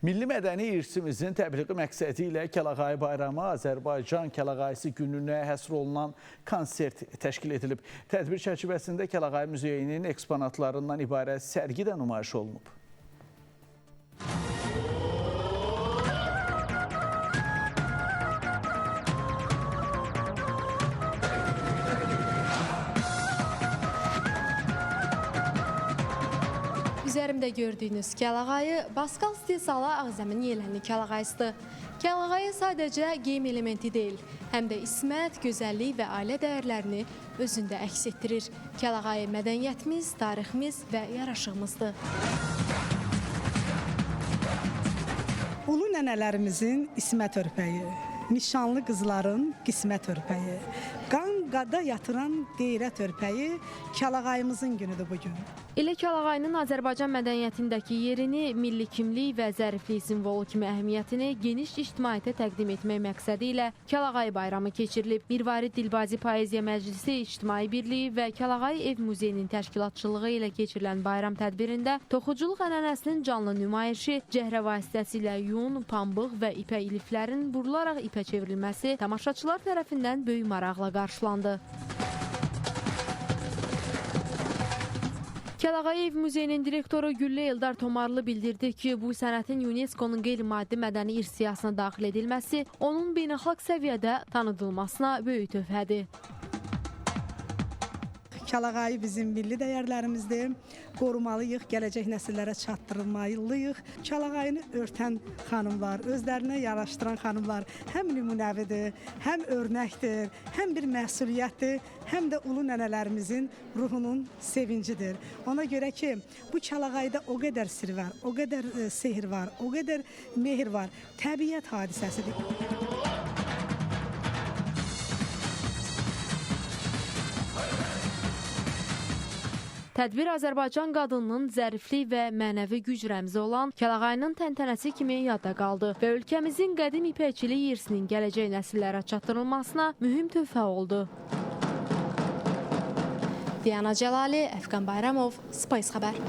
Milli mədəni irsimizin təbliği məqsədi ilə Kəlağayı bayramı Azərbaycan Kəlağayısı gününə həsr olunan konsert təşkil edilib. Tədbir çərçivəsində Kəlağayı Muzeyinin eksponatlarından ibarət sərgi də nümayiş olunub. Üzerimdə gördüyünüz Kəlağayı Baskal istehsalı Ağzəmin yelənli Kəlağayısıdır. Kəlağayı sadəcə geyim elementi deyil, həm də ismət, gözəllik və ailə dəyərlərini özündə əks etdirir. Kəlağayı mədəniyyətimiz, tariximiz və yaraşığımızdır. Ulu nənələrimizin ismət örpəyi, nişanlı qızların qismət örpəyi, qan-qada yatıran qeyrət örpəyi Kəlağayımızın günüdür bugün. Elə Kəlağayının Azərbaycan mədəniyyətindəki yerini, milli kimlik və zəriflik simvolu kimi əhəmiyyətini geniş ictimaiyyətə təqdim etmək məqsədi ilə Kəlağayı bayramı keçirilib. Mirvari Dilbazi Poeziya Məclisi İctimai Birliyi və Kəlağayı Ev Muzeyinin təşkilatçılığı ilə keçirilən bayram tədbirində toxuculuq ənənəsinin canlı nümayişi, cəhrə vasitəsilə yun, pambıq və ipək liflərin burularaq ipə çevrilməsi tamaşaçılar tərəfindən böyük maraqla qarşılandı. Kəlağayı Ev Muzeyinin direktoru Güllə Eldar Tomarlı bildirdi ki, bu sənətin UNESCO-nun qeyri-maddi mədəni irs siyahısına daxil edilməsi onun beynəlxalq səviyyədə tanıdılmasına böyük töhfədir. Kəlağayı bizim milli dəyərlərimizdir, qorumalıyıq, gələcək nəsillərə çatdırılmalıyıq. Kəlağayını örtən xanımlar, özlərinə yaraşdıran xanımlar həm nümunəvidir, həm örnəkdir, həm bir məsuliyyətdir, həm də ulu nənələrimizin ruhunun sevincidir. Ona görə ki, bu Kəlağayıda o qədər sir var, o qədər sehr var, o qədər mehr var, təbiət hadisəsidir. Tədbir Azərbaycan qadınının zəriflik və mənəvi güc rəmzi olan Kəlağayının təntənəsi kimi yadda qaldı və ölkəmizin qədim ipəkçilik irsinin gələcək nəsillərə çatdırılmasına mühüm töhfə oldu. Diana Cəlali, Əfqan Bayramov, Spice xəbər.